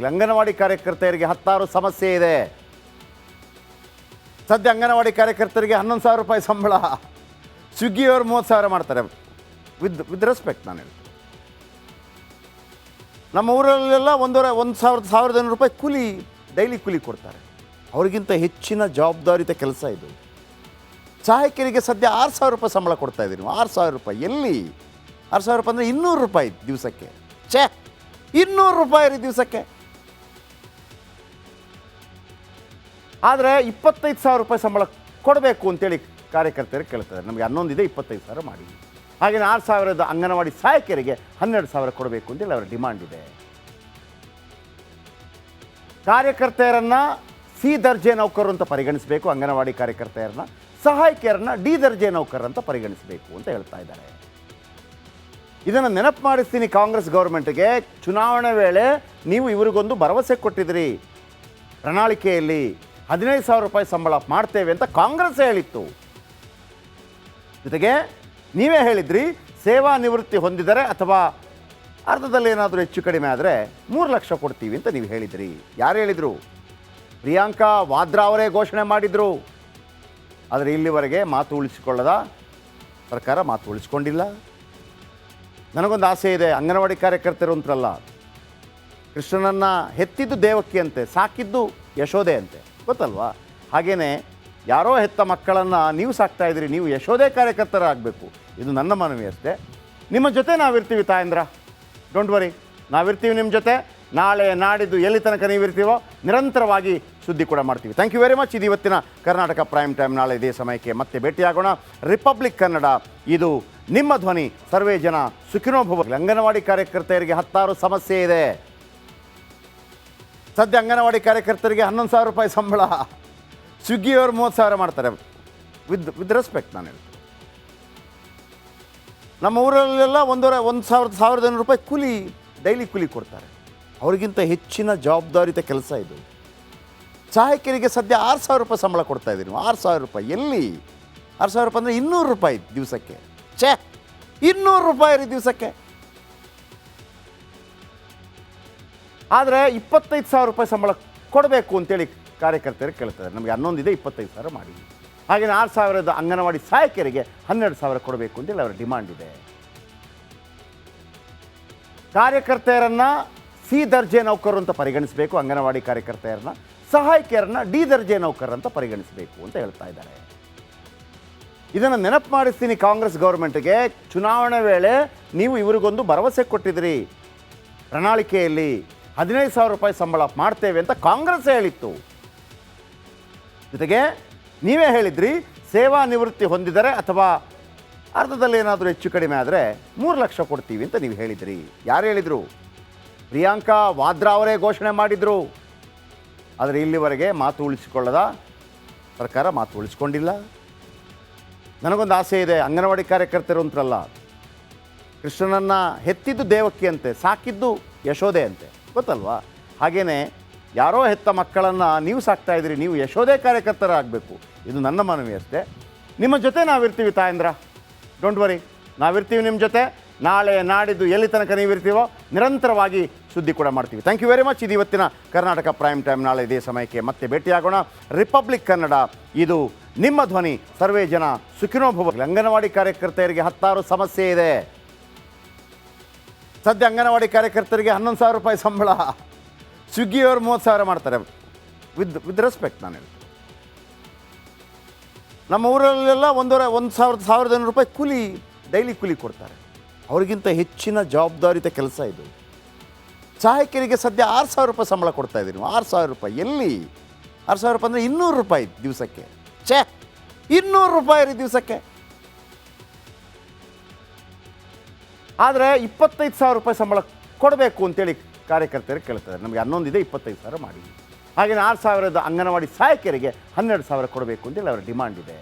ಅಂಗನವಾಡಿ ಕಾರ್ಯಕರ್ತೆಯರಿಗೆ ಹತ್ತಾರು ಸಮಸ್ಯೆ ಇದೆ. ಸದ್ಯ ಅಂಗನವಾಡಿ ಕಾರ್ಯಕರ್ತರಿಗೆ 11,000 ರೂಪಾಯಿ ಸಂಬಳ, ಸ್ವಿಗ್ಗಿಯವರು 30,000 ಮಾಡ್ತಾರೆ. ವಿತ್ ರೆಸ್ಪೆಕ್ಟ್ ನಾನು ಹೇಳ್ತೀನಿ. ನಮ್ಮ ಊರಲ್ಲೆಲ್ಲ 1,500 ರೂಪಾಯಿ ಕೂಲಿ, ಡೈಲಿ ಕೂಲಿ ಕೊಡ್ತಾರೆ. ಅವ್ರಿಗಿಂತ ಹೆಚ್ಚಿನ ಜವಾಬ್ದಾರಿತ ಕೆಲಸ ಇದು. ಸಹಾಯಕರಿಗೆ ಸದ್ಯ 6,000 ರೂಪಾಯಿ ಸಂಬಳ ಕೊಡ್ತಾ ಇದ್ದೀನಿ. 6,000 ರೂಪಾಯಿ ಎಲ್ಲಿ? 6,000 ರೂಪಾಯಿ ಅಂದರೆ 200 ರೂಪಾಯಿ ದಿವಸಕ್ಕೆ. 200 ರೂಪಾಯಿ ರೀ ದಿವಸಕ್ಕೆ. ಆದರೆ 25,000 ರೂಪಾಯಿ ಸಂಬಳ ಕೊಡಬೇಕು ಅಂತೇಳಿ ಕಾರ್ಯಕರ್ತರು ಕೇಳ್ತಾರೆ. ನಮಗೆ 11 ಇದೆ, 25,000 ಮಾಡಿ. ಹಾಗೆಯೇ 6,000 ಅಂಗನವಾಡಿ ಸಹಾಯಕರಿಗೆ 12,000 ಕೊಡಬೇಕು ಅಂತೇಳಿ ಅವರ ಡಿಮಾಂಡ್ ಇದೆ. ಕಾರ್ಯಕರ್ತೆಯರನ್ನು ಸಿ ದರ್ಜೆ ನೌಕರರು ಅಂತ ಪರಿಗಣಿಸಬೇಕು, ಅಂಗನವಾಡಿ ಕಾರ್ಯಕರ್ತೆಯರನ್ನ. ಸಹಾಯಕಿಯರನ್ನ ಡಿ ದರ್ಜೆ ನೌಕರರು ಅಂತ ಪರಿಗಣಿಸಬೇಕು ಅಂತ ಹೇಳ್ತಾ ಇದ್ದಾರೆ. ಇದನ್ನು ನೆನಪು ಮಾಡಿಸ್ತೀನಿ ಕಾಂಗ್ರೆಸ್ ಗೌರ್ಮೆಂಟ್ಗೆ. ಚುನಾವಣೆ ವೇಳೆ ನೀವು ಇವರಿಗೊಂದು ಭರವಸೆ ಕೊಟ್ಟಿದ್ರಿ. ಪ್ರಣಾಳಿಕೆಯಲ್ಲಿ 15,000 ರೂಪಾಯಿ ಸಂಬಳ ಮಾಡ್ತೇವೆ ಅಂತ ಕಾಂಗ್ರೆಸ್ ಹೇಳಿತ್ತು. ಜೊತೆಗೆ ನೀವೇ ಹೇಳಿದ್ರಿ, ಸೇವಾ ನಿವೃತ್ತಿ ಹೊಂದಿದರೆ ಅಥವಾ ಅರ್ಧದಲ್ಲಿ ಏನಾದರೂ ಹೆಚ್ಚು ಕಡಿಮೆ ಆದರೆ 3 ಲಕ್ಷ ಕೊಡ್ತೀವಿ ಅಂತ ನೀವು ಹೇಳಿದ್ರಿ. ಯಾರು ಹೇಳಿದರು? ಪ್ರಿಯಾಂಕಾ ವಾದ್ರಾ ಅವರೇ ಘೋಷಣೆ ಮಾಡಿದರು. ಆದರೆ ಇಲ್ಲಿವರೆಗೆ ಮಾತು ಉಳಿಸಿಕೊಳ್ಳದ ಸರ್ಕಾರ ಮಾತು ಉಳಿಸ್ಕೊಂಡಿಲ್ಲ. ನನಗೊಂದು ಆಸೆ ಇದೆ, ಅಂಗನವಾಡಿ ಕಾರ್ಯಕರ್ತರು ಅಂತರಲ್ಲ, ಕೃಷ್ಣನನ್ನು ಹೆತ್ತಿದ್ದು ದೇವಕ್ಕಿ ಅಂತೆ, ಸಾಕಿದ್ದು ಯಶೋದೆ ಅಂತೆ, ಗೊತ್ತಲ್ವಾ? ಹಾಗೆಯೇ ಯಾರೋ ಹೆತ್ತ ಮಕ್ಕಳನ್ನು ನೀವು ಸಾಕ್ತಾ ಇದ್ದೀರಿ, ನೀವು ಯಶೋದೆ ಕಾರ್ಯಕರ್ತರಾಗಬೇಕು. ಇದು ನನ್ನ ಮನವಿ ಅಷ್ಟೇ. ನಿಮ್ಮ ಜೊತೆ ನಾವಿರ್ತೀವಿ ತಾಯಂದ್ರ, ಡೋಂಟ್ ವರಿ, ನಾವಿರ್ತೀವಿ ನಿಮ್ಮ ಜೊತೆ. ನಾಳೆ ನಾಡಿದ್ದು ಎಲ್ಲಿ ತನಕ ನೀವಿರ್ತೀವೋ ನಿರಂತರವಾಗಿ ಸುದ್ದಿ ಕೂಡ ಮಾಡ್ತೀವಿ. Thank you very much. ಇದು ಇವತ್ತಿನ ಕರ್ನಾಟಕ ಪ್ರೈಮ್ ಟೈಮ್. ನಾಳೆ ಇದೇ ಸಮಯಕ್ಕೆ ಮತ್ತೆ ಭೇಟಿಯಾಗೋಣ. ರಿಪಬ್ಲಿಕ್ ಕನ್ನಡ, ಇದು ನಿಮ್ಮ ಧ್ವನಿ. ಸರ್ವೇ ಜನ ಸುಖಿನೋ ಭವ. ಅಂಗನವಾಡಿ ಕಾರ್ಯಕರ್ತೆಯರಿಗೆ ಹತ್ತಾರು ಸಮಸ್ಯೆ ಇದೆ. ಸದ್ಯ ಅಂಗನವಾಡಿ ಕಾರ್ಯಕರ್ತರಿಗೆ 11,000 ರೂಪಾಯಿ ಸಂಬಳ, ಸ್ವಿಗ್ಗಿಯವರು 30,000 ಮಾಡ್ತಾರೆ. ವಿತ್ ರೆಸ್ಪೆಕ್ಟ್ ನಾನು ಹೇಳ್ತೀನಿ. ನಮ್ಮ ಊರಲ್ಲೆಲ್ಲ 1,500 ರೂಪಾಯಿ ಕೂಲಿ, ಡೈಲಿ ಕೂಲಿ ಕೊಡ್ತಾರೆ. ಅವ್ರಿಗಿಂತ ಹೆಚ್ಚಿನ ಜವಾಬ್ದಾರಿತ ಕೆಲಸ ಇದು. ಸಹಾಯಕರಿಗೆ ಸದ್ಯ 6,000 ರೂಪಾಯಿ ಸಂಬಳ ಕೊಡ್ತಾ ಇದ್ದೀನಿ. 6,000 ರೂಪಾಯಿ ಎಲ್ಲಿ? 6,000 ರೂಪಾಯಿ ಅಂದರೆ 200 ರೂಪಾಯಿ ದಿವಸಕ್ಕೆ. 200 ರೂಪಾಯಿ ರೀ ದಿವಸಕ್ಕೆ. ಆದರೆ 25,000 ರೂಪಾಯಿ ಸಂಬಳ ಕೊಡಬೇಕು ಅಂತೇಳಿ ಕಾರ್ಯಕರ್ತರು ಕೇಳ್ತಾರೆ. ನಮಗೆ 11 ಇದೆ, 25,000 ಮಾಡಿ. ಹಾಗೆಯೇ 6,000 ಅಂಗನವಾಡಿ ಸಹಾಯಕರಿಗೆ 12,000 ಕೊಡಬೇಕು ಅಂತೇಳಿ ಅವರ ಡಿಮಾಂಡ್ ಇದೆ. ಕಾರ್ಯಕರ್ತೆಯರನ್ನು ಸಿ ದರ್ಜೆ ನೌಕರರು ಅಂತ ಪರಿಗಣಿಸಬೇಕು, ಅಂಗನವಾಡಿ ಕಾರ್ಯಕರ್ತೆಯರನ್ನ. ಸಹಾಯಕಿಯರನ್ನ ಡಿ ದರ್ಜೆ ನೌಕರರು ಅಂತ ಪರಿಗಣಿಸಬೇಕು ಅಂತ ಹೇಳ್ತಾ ಇದ್ದಾರೆ. ಇದನ್ನು ನೆನಪು ಮಾಡಿಸ್ತೀನಿ ಕಾಂಗ್ರೆಸ್ ಗೌರ್ಮೆಂಟ್ಗೆ. ಚುನಾವಣೆ ವೇಳೆ ನೀವು ಇವರಿಗೊಂದು ಭರವಸೆ ಕೊಟ್ಟಿದ್ರಿ. ಪ್ರಣಾಳಿಕೆಯಲ್ಲಿ 15,000 ರೂಪಾಯಿ ಸಂಬಳ ಮಾಡ್ತೇವೆ ಅಂತ ಕಾಂಗ್ರೆಸ್ ಹೇಳಿತ್ತು. ಜೊತೆಗೆ ನೀವೇ ಹೇಳಿದ್ರಿ, ಸೇವಾ ನಿವೃತ್ತಿ ಹೊಂದಿದರೆ ಅಥವಾ ಅರ್ಧದಲ್ಲಿ ಏನಾದರೂ ಹೆಚ್ಚು ಕಡಿಮೆ ಆದರೆ 3 ಲಕ್ಷ ಕೊಡ್ತೀವಿ ಅಂತ ನೀವು ಹೇಳಿದ್ರಿ. ಯಾರು ಹೇಳಿದರು? ಪ್ರಿಯಾಂಕಾ ವಾದ್ರಾ ಅವರೇ ಘೋಷಣೆ ಮಾಡಿದರು. ಆದರೆ ಇಲ್ಲಿವರೆಗೆ ಮಾತು ಉಳಿಸಿಕೊಳ್ಳದ ಸರ್ಕಾರ ಮಾತು ಉಳಿಸ್ಕೊಂಡಿಲ್ಲ. ನನಗೊಂದು ಆಸೆ ಇದೆ, ಅಂಗನವಾಡಿ ಕಾರ್ಯಕರ್ತರು ಅಂತರಲ್ಲ, ಕೃಷ್ಣನನ್ನು ಹೆತ್ತಿದ್ದು ದೇವಕ್ಕಿ ಅಂತೆ, ಸಾಕಿದ್ದು ಯಶೋದೆ ಅಂತೆ, ಗೊತ್ತಲ್ವಾ? ಹಾಗೆಯೇ ಯಾರೋ ಹೆತ್ತ ಮಕ್ಕಳನ್ನು ನೀವು ಸಾಕ್ತಾ ಇದ್ದೀರಿ, ನೀವು ಯಶೋದೆ ಕಾರ್ಯಕರ್ತರಾಗಬೇಕು. ಇದು ನನ್ನ ಮನವಿ ಅಷ್ಟೇ. ನಿಮ್ಮ ಜೊತೆ ನಾವಿರ್ತೀವಿ ತಾಯಂದ್ರ, ಡೋಂಟ್ ವರಿ, ನಾವಿರ್ತೀವಿ ನಿಮ್ಮ ಜೊತೆ. ನಾಳೆ ನಾಡಿದ್ದು ಎಲ್ಲಿ ತನಕ ನೀವಿರ್ತೀವೋ ನಿರಂತರವಾಗಿ ಸುದ್ದಿ ಕೂಡ ಮಾಡ್ತೀವಿ. Thank you very much. ಇದು ಇವತ್ತಿನ ಕರ್ನಾಟಕ ಪ್ರೈಮ್ ಟೈಮ್. ನಾಳೆ ಇದೇ ಸಮಯಕ್ಕೆ ಮತ್ತೆ ಭೇಟಿಯಾಗೋಣ. ರಿಪಬ್ಲಿಕ್ ಕನ್ನಡ, ಇದು ನಿಮ್ಮ ಧ್ವನಿ. ಸರ್ವೇ ಜನ ಸುಖಿನೋ ಭವ. ಅಂಗನವಾಡಿ ಕಾರ್ಯಕರ್ತೆಯರಿಗೆ ಹತ್ತಾರು ಸಮಸ್ಯೆ ಇದೆ. ಸದ್ಯ ಅಂಗನವಾಡಿ ಕಾರ್ಯಕರ್ತರಿಗೆ 11,000 ರೂಪಾಯಿ ಸಂಬಳ, ಸ್ವಿಗ್ಗಿಯವರು 30,000 ಮಾಡ್ತಾರೆ. ವಿತ್ ರೆಸ್ಪೆಕ್ಟ್ ನಾನು ಹೇಳ್ತೀನಿ. ನಮ್ಮ ಊರಲ್ಲೆಲ್ಲ 1,500 ರೂಪಾಯಿ ಕೂಲಿ, ಡೈಲಿ ಕೂಲಿ ಕೊಡ್ತಾರೆ. ಅವ್ರಿಗಿಂತ ಹೆಚ್ಚಿನ ಜವಾಬ್ದಾರಿತ ಕೆಲಸ ಇದು. ಸಹಾಯಕರಿಗೆ ಸದ್ಯ 6,000 ರೂಪಾಯಿ ಸಂಬಳ ಕೊಡ್ತಾ ಇದ್ದೀನಿ. 6,000 ರೂಪಾಯಿ ಎಲ್ಲಿ? 6,000 ರೂಪಾಯಿ ಅಂದರೆ 200 ರೂಪಾಯಿ ದಿವಸಕ್ಕೆ. 200 ರೂಪಾಯಿ ರೀ ದಿವಸಕ್ಕೆ. ಆದರೆ 25,000 ರೂಪಾಯಿ ಸಂಬಳ ಕೊಡಬೇಕು ಅಂತೇಳಿ ಕಾರ್ಯಕರ್ತರು ಕೇಳ್ತಾರೆ. ನಮಗೆ 11 ಇದೆ, 25,000 ಮಾಡಿ. ಹಾಗೆಯೇ 6,000 ಅಂಗನವಾಡಿ ಸಹಾಯಕರಿಗೆ 12,000 ಕೊಡಬೇಕು ಅಂತೇಳಿ ಅವರ ಡಿಮಾಂಡ್ ಇದೆ.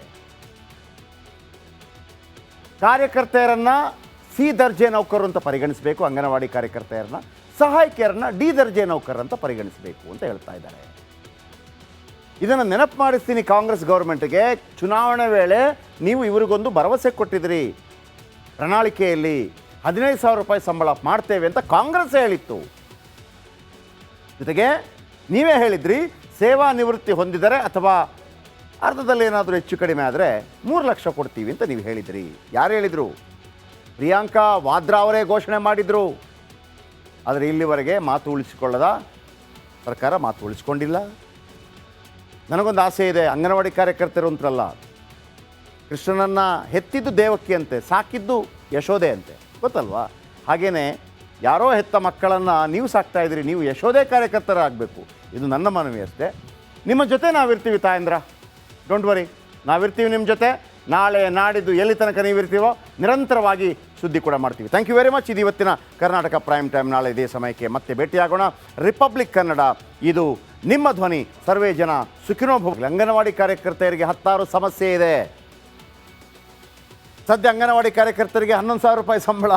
ಕಾರ್ಯಕರ್ತೆಯರನ್ನು ಸಿ ದರ್ಜೆ ನೌಕರರು ಅಂತ ಪರಿಗಣಿಸಬೇಕು, ಅಂಗನವಾಡಿ ಕಾರ್ಯಕರ್ತೆಯರನ್ನ. ಸಹಾಯಕಿಯರನ್ನ ಡಿ ದರ್ಜೆ ನೌಕರರು ಅಂತ ಪರಿಗಣಿಸಬೇಕು ಅಂತ ಹೇಳ್ತಾ ಇದ್ದಾರೆ. ಇದನ್ನು ನೆನಪು ಮಾಡಿಸ್ತೀನಿ ಕಾಂಗ್ರೆಸ್ ಗೌರ್ಮೆಂಟ್ಗೆ. ಚುನಾವಣೆ ವೇಳೆ ನೀವು ಇವರಿಗೊಂದು ಭರವಸೆ ಕೊಟ್ಟಿದ್ರಿ. ಪ್ರಣಾಳಿಕೆಯಲ್ಲಿ 15,000 ರೂಪಾಯಿ ಸಂಬಳ ಮಾಡ್ತೇವೆ ಅಂತ ಕಾಂಗ್ರೆಸ್ ಹೇಳಿತ್ತು. ಜೊತೆಗೆ ನೀವೇ ಹೇಳಿದ್ರಿ, ಸೇವಾ ನಿವೃತ್ತಿ ಹೊಂದಿದರೆ ಅಥವಾ ಅರ್ಧದಲ್ಲಿ ಏನಾದರೂ ಹೆಚ್ಚು ಕಡಿಮೆ ಆದರೆ 3 ಲಕ್ಷ ಕೊಡ್ತೀವಿ ಅಂತ ನೀವು ಹೇಳಿದ್ರಿ. ಯಾರು ಹೇಳಿದರು? ಪ್ರಿಯಾಂಕಾ ವಾದ್ರಾ ಅವರೇ ಘೋಷಣೆ ಮಾಡಿದರು. ಆದರೆ ಇಲ್ಲಿವರೆಗೆ ಮಾತು ಉಳಿಸಿಕೊಳ್ಳದ ಸರ್ಕಾರ ಮಾತು ಉಳಿಸ್ಕೊಂಡಿಲ್ಲ. ನನಗೊಂದು ಆಸೆ ಇದೆ, ಅಂಗನವಾಡಿ ಕಾರ್ಯಕರ್ತರು ಅಂತರಲ್ಲ, ಕೃಷ್ಣನನ್ನು ಹೆತ್ತಿದ್ದು ದೇವಕ್ಕಿ ಅಂತೆ, ಸಾಕಿದ್ದು ಯಶೋದೆ ಅಂತೆ, ಗೊತ್ತಲ್ವಾ? ಹಾಗೆಯೇ ಯಾರೋ ಹೆತ್ತ ಮಕ್ಕಳನ್ನು ನೀವು ಸಾಕ್ತಾ ಇದ್ದೀರಿ, ನೀವು ಯಶೋದೆ ಕಾರ್ಯಕರ್ತರಾಗಬೇಕು. ಇದು ನನ್ನ ಮನವಿ ಅಷ್ಟೇ. ನಿಮ್ಮ ಜೊತೆ ನಾವಿರ್ತೀವಿ ತಾಯಂದ್ರ, ಡೋಂಟ್ ವರಿ, ನಾವಿರ್ತೀವಿ ನಿಮ್ಮ ಜೊತೆ. ನಾಳೆ ನಾಡಿದ್ದು ಎಲ್ಲಿ ತನಕ ನೀವಿರ್ತೀವೋ ನಿರಂತರವಾಗಿ ಸುದ್ದಿ ಕೂಡ ಮಾಡ್ತೀವಿ. Thank you very much. ಇದು ಇವತ್ತಿನ ಕರ್ನಾಟಕ ಪ್ರೈಮ್ ಟೈಮ್. ನಾಳೆ ಇದೇ ಸಮಯಕ್ಕೆ ಮತ್ತೆ ಭೇಟಿಯಾಗೋಣ. ರಿಪಬ್ಲಿಕ್ ಕನ್ನಡ, ಇದು ನಿಮ್ಮ ಧ್ವನಿ. ಸರ್ವೇ ಜನ ಸುಖಿನೋ ಭವಂತು. ಅಂಗನವಾಡಿ ಕಾರ್ಯಕರ್ತೆಯರಿಗೆ 16 ಸಮಸ್ಯೆ ಇದೆ. ಸದ್ಯ ಅಂಗನವಾಡಿ ಕಾರ್ಯಕರ್ತರಿಗೆ 11,000 ರೂಪಾಯಿ ಸಂಬಳ,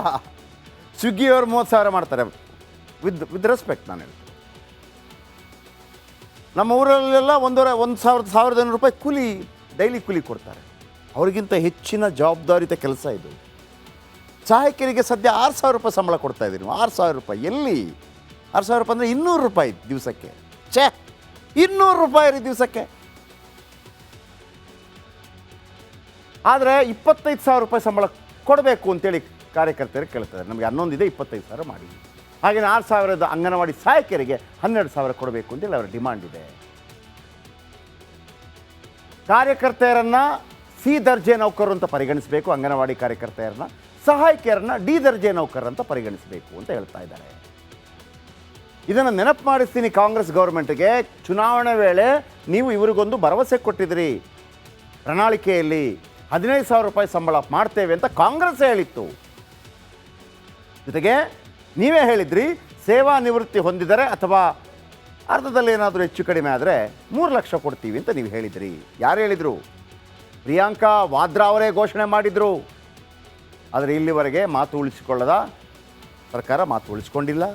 ಸ್ವಿಗ್ಗಿಯವರು 30,000 ಮಾಡ್ತಾರೆ. ವಿತ್ ರೆಸ್ಪೆಕ್ಟ್ ನಾನು ಹೇಳ್ತೀನಿ. ನಮ್ಮ ಊರಲ್ಲೆಲ್ಲ 1,000 ರೂಪಾಯಿ ಕೂಲಿ, ಡೈಲಿ ಕೂಲಿ ಕೊಡ್ತಾರೆ. ಅವ್ರಿಗಿಂತ ಹೆಚ್ಚಿನ ಜವಾಬ್ದಾರಿತ ಕೆಲಸ ಇದು. ಸಹಾಯಕರಿಗೆ ಸದ್ಯ 6,000 ರೂಪಾಯಿ ಸಂಬಳ ಕೊಡ್ತಾ ಇದ್ದೀವಿ. 6,000 ರೂಪಾಯಿ ಎಲ್ಲಿ? 6,000 ರೂಪಾಯಿ ಅಂದರೆ 200 ರೂಪಾಯಿ ದಿವಸಕ್ಕೆ. 200 ರೂಪಾಯಿ ರೀ ದಿವಸಕ್ಕೆ. ಆದರೆ 25,000 ರೂಪಾಯಿ ಸಂಬಳ ಕೊಡಬೇಕು ಅಂತೇಳಿ ಕಾರ್ಯಕರ್ತರು ಕೇಳ್ತಾರೆ. ನಮಗೆ 11 ಇದೆ, 25,000 ಮಾಡಿ. ಹಾಗೆಯೇ 6,000 ಅಂಗನವಾಡಿ ಸಹಾಯಕರಿಗೆ 12,000 ಕೊಡಬೇಕು ಅಂತೇಳಿ ಅವರ ಡಿಮಾಂಡ್ ಇದೆ. ಕಾರ್ಯಕರ್ತೆಯರನ್ನು ಸಿ ದರ್ಜೆ ನೌಕರರು ಅಂತ ಪರಿಗಣಿಸಬೇಕು, ಅಂಗನವಾಡಿ ಕಾರ್ಯಕರ್ತೆಯರನ್ನ, ಸಹಾಯಕಿಯರನ್ನ ಡಿ ದರ್ಜೆ ನೌಕರರು ಅಂತ ಪರಿಗಣಿಸಬೇಕು ಅಂತ ಹೇಳ್ತಾ ಇದ್ದಾರೆ. ಇದನ್ನು ನೆನಪು ಮಾಡಿಸ್ತೀನಿ ಕಾಂಗ್ರೆಸ್ ಗೌರ್ಮೆಂಟ್ಗೆ. ಚುನಾವಣೆ ವೇಳೆ ನೀವು ಇವರಿಗೊಂದು ಭರವಸೆ ಕೊಟ್ಟಿದ್ರಿ, ಪ್ರಣಾಳಿಕೆಯಲ್ಲಿ 15,000 ರೂಪಾಯಿ ಸಂಬಳ ಮಾಡ್ತೇವೆ ಅಂತ ಕಾಂಗ್ರೆಸ್ ಹೇಳಿತ್ತು. ಜೊತೆಗೆ ನೀವೇ ಹೇಳಿದ್ರಿ, ಸೇವಾ ನಿವೃತ್ತಿ ಹೊಂದಿದರೆ ಅಥವಾ ಅರ್ಧದಲ್ಲಿ ಏನಾದರೂ ಹೆಚ್ಚು ಕಡಿಮೆ ಆದರೆ 3 ಲಕ್ಷ ಕೊಡ್ತೀವಿ ಅಂತ ನೀವು ಹೇಳಿದ್ರಿ. ಯಾರು ಹೇಳಿದರು? ಪ್ರಿಯಾಂಕಾ ವಾದ್ರಾ ಅವರೇ ಘೋಷಣೆ ಮಾಡಿದರು. ಆದರೆ ಇಲ್ಲಿವರೆಗೆ ಮಾತು ಉಳಿಸಿಕೊಳ್ಳದ ಸರ್ಕಾರ ಮಾತು ಉಳಿಸ್ಕೊಂಡಿಲ್ಲ.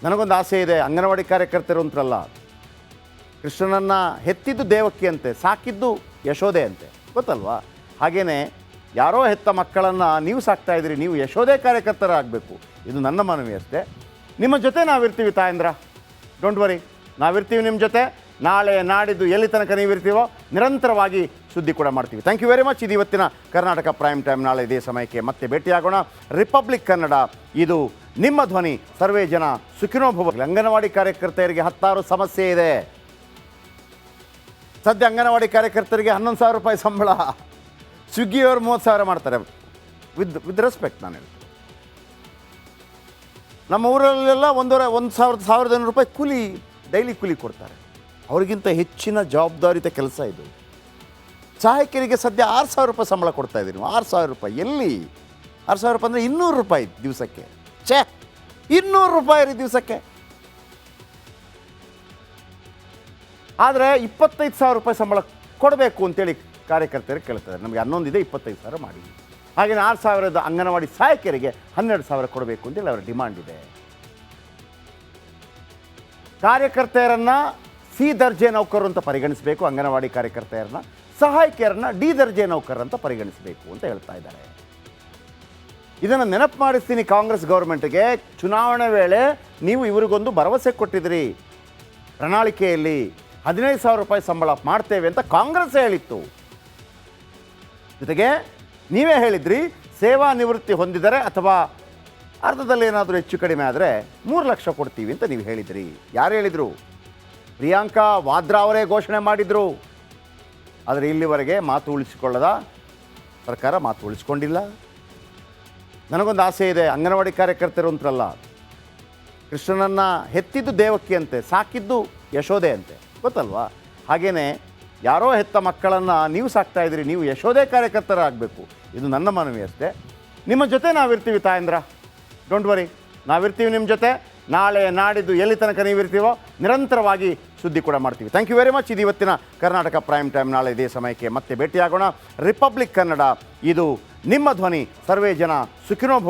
ನನಗೊಂದು ಆಸೆ ಇದೆ, ಅಂಗನವಾಡಿ ಕಾರ್ಯಕರ್ತರು ಅಂತರಲ್ಲ, ಕೃಷ್ಣನನ್ನು ಹೆತ್ತಿದ್ದು ದೇವಕ್ಕಿ ಅಂತೆ, ಸಾಕಿದ್ದು ಯಶೋದೆ ಅಂತೆ, ಗೊತ್ತಲ್ವಾ? ಹಾಗೆಯೇ ಯಾರೋ ಹೆತ್ತ ಮಕ್ಕಳನ್ನು ನೀವು ಸಾಕ್ತಾ ಇದ್ದೀರಿ, ನೀವು ಯಶೋದೆ ಕಾರ್ಯಕರ್ತರಾಗಬೇಕು. ಇದು ನನ್ನ ಮನವಿ ಅಷ್ಟೇ. ನಿಮ್ಮ ಜೊತೆ ನಾವಿರ್ತೀವಿ ತಾಯಂದ್ರ, ಡೋಂಟ್ ವರಿ, ನಾವಿರ್ತೀವಿ ನಿಮ್ಮ ಜೊತೆ. ನಾಳೆ ನಾಡಿದ್ದು ಎಲ್ಲಿ ತನಕ ನೀವಿರ್ತೀವೋ ನಿರಂತರವಾಗಿ ಸುದ್ದಿ ಕೂಡ ಮಾಡ್ತೀವಿ. Thank you very much. ಇದು ಇವತ್ತಿನ ಕರ್ನಾಟಕ ಪ್ರೈಮ್ ಟೈಮ್. ನಾಳೆ ಇದೇ ಸಮಯಕ್ಕೆ ಮತ್ತೆ ಭೇಟಿಯಾಗೋಣ. ರಿಪಬ್ಲಿಕ್ ಕನ್ನಡ, ಇದು ನಿಮ್ಮ ಧ್ವನಿ. ಸರ್ವೇ ಜನ ಸುಖಿನೋ ಭವಂತು. ಅಂಗನವಾಡಿ ಕಾರ್ಯಕರ್ತೆಯರಿಗೆ 16 ಸಮಸ್ಯೆ ಇದೆ. ಸದ್ಯ ಅಂಗನವಾಡಿ ಕಾರ್ಯಕರ್ತರಿಗೆ 11,000 ರೂಪಾಯಿ ಸಂಬಳ, ಸ್ವಿಗ್ಗಿಯವರು 30,000 ಮಾಡ್ತಾರೆ. ವಿತ್ ರೆಸ್ಪೆಕ್ಟ್ ನಾನು ಹೇಳ್ತೀನಿ. ನಮ್ಮ ಊರಲ್ಲೆಲ್ಲ 1,000 ರೂಪಾಯಿ ಕೂಲಿ, ಡೈಲಿ ಕೂಲಿ ಕೊಡ್ತಾರೆ. ಅವ್ರಿಗಿಂತ ಹೆಚ್ಚಿನ ಜವಾಬ್ದಾರಿತ ಕೆಲಸ ಇದು. ಸಹಾಯಕರಿಗೆ ಸದ್ಯ 6,000 ರೂಪಾಯಿ ಸಂಬಳ ಕೊಡ್ತಾ ಇದ್ದೀವಿ. 6,000 ರೂಪಾಯಿ ಎಲ್ಲಿ? 6,000 ರೂಪಾಯಿ ಅಂದರೆ 200 ರೂಪಾಯಿ ದಿವಸಕ್ಕೆ. 200 ರೂಪಾಯಿ ರೀ ದಿವಸಕ್ಕೆ. ಆದರೆ 25,000 ರೂಪಾಯಿ ಸಂಬಳ ಕೊಡಬೇಕು ಅಂತೇಳಿ ಕಾರ್ಯಕರ್ತರು ಕೇಳ್ತಾರೆ. ನಮಗೆ 11 ಇದೆ, 25,000 ಮಾಡಿ. ಹಾಗೆಯೇ 6,000 ಅಂಗನವಾಡಿ ಸಹಾಯಕರಿಗೆ 12,000 ಕೊಡಬೇಕು ಅಂತೇಳಿ ಅವರ ಡಿಮಾಂಡ್ ಇದೆ. ಕಾರ್ಯಕರ್ತೆಯರನ್ನು ಸಿ ದರ್ಜೆ ನೌಕರರು ಅಂತ ಪರಿಗಣಿಸಬೇಕು, ಅಂಗನವಾಡಿ ಕಾರ್ಯಕರ್ತೆಯರನ್ನ, ಸಹಾಯಕಿಯರನ್ನ ಡಿ ದರ್ಜೆ ನೌಕರರು ಅಂತ ಪರಿಗಣಿಸಬೇಕು ಅಂತ ಹೇಳ್ತಾ ಇದ್ದಾರೆ. ಇದನ್ನು ನೆನಪು ಮಾಡಿಸ್ತೀನಿ ಕಾಂಗ್ರೆಸ್ ಗೌರ್ಮೆಂಟ್ಗೆ. ಚುನಾವಣೆ ವೇಳೆ ನೀವು ಇವರಿಗೊಂದು ಭರವಸೆ ಕೊಟ್ಟಿದ್ರಿ, ಪ್ರಣಾಳಿಕೆಯಲ್ಲಿ 15,000 ರೂಪಾಯಿ ಸಂಬಳ ಮಾಡ್ತೇವೆ ಅಂತ ಕಾಂಗ್ರೆಸ್ ಹೇಳಿತ್ತು. ಜೊತೆಗೆ ನೀವೇ ಹೇಳಿದ್ರಿ, ಸೇವಾ ನಿವೃತ್ತಿ ಹೊಂದಿದರೆ ಅಥವಾ ಅರ್ಧದಲ್ಲಿ ಏನಾದರೂ ಹೆಚ್ಚು ಕಡಿಮೆ ಆದರೆ 3 ಲಕ್ಷ ಕೊಡ್ತೀವಿ ಅಂತ ನೀವು ಹೇಳಿದ್ರಿ. ಯಾರು ಹೇಳಿದರು? ಪ್ರಿಯಾಂಕಾ ವಾದ್ರಾ ಅವರೇ ಘೋಷಣೆ ಮಾಡಿದರು. ಆದರೆ ಇಲ್ಲಿವರೆಗೆ ಮಾತು ಉಳಿಸಿಕೊಳ್ಳದ ಸರ್ಕಾರ ಮಾತು ಉಳಿಸ್ಕೊಂಡಿಲ್ಲ. ನನಗೊಂದು ಆಸೆ ಇದೆ, ಅಂಗನವಾಡಿ ಕಾರ್ಯಕರ್ತರು ಅಂತರಲ್ಲ, ಕೃಷ್ಣನನ್ನು ಹೆತ್ತಿದ್ದು ದೇವಕ್ಕಿ ಅಂತೆ, ಸಾಕಿದ್ದು ಯಶೋದೆ ಅಂತೆ, ಗೊತ್ತಲ್ವಾ? ಹಾಗೆಯೇ ಯಾರೋ ಹೆತ್ತ ಮಕ್ಕಳನ್ನು ನೀವು ಸಾಕ್ತಾ ಇದ್ದೀರಿ, ನೀವು ಯಶೋದೆ ಕಾರ್ಯಕರ್ತರಾಗಬೇಕು. ಇದು ನನ್ನ ಮನವಿ ಅಷ್ಟೇ. ನಿಮ್ಮ ಜೊತೆ ನಾವಿರ್ತೀವಿ ತಾಯಂದ್ರ, ಡೋಂಟ್ ವರಿ, ನಾವಿರ್ತೀವಿ ನಿಮ್ಮ ಜೊತೆ. ನಾಳೆ ನಾಡಿದ್ದು ಎಲ್ಲಿ ತನಕ ನೀವಿರ್ತೀವೋ ನಿರಂತರವಾಗಿ ಸುದ್ದಿ ಕೂಡ ಮಾಡ್ತೀವಿ. Thank you very much. ಇದು ಇವತ್ತಿನ ಕರ್ನಾಟಕ ಪ್ರೈಮ್ ಟೈಮ್. ನಾಳೆ ಇದೇ ಸಮಯಕ್ಕೆ ಮತ್ತೆ ಭೇಟಿಯಾಗೋಣ. ರಿಪಬ್ಲಿಕ್ ಕನ್ನಡ, ಇದು ನಿಮ್ಮ ಧ್ವನಿ. ಸರ್ವೇ ಜನ ಸುಖಿನೋ ಭವಂತು.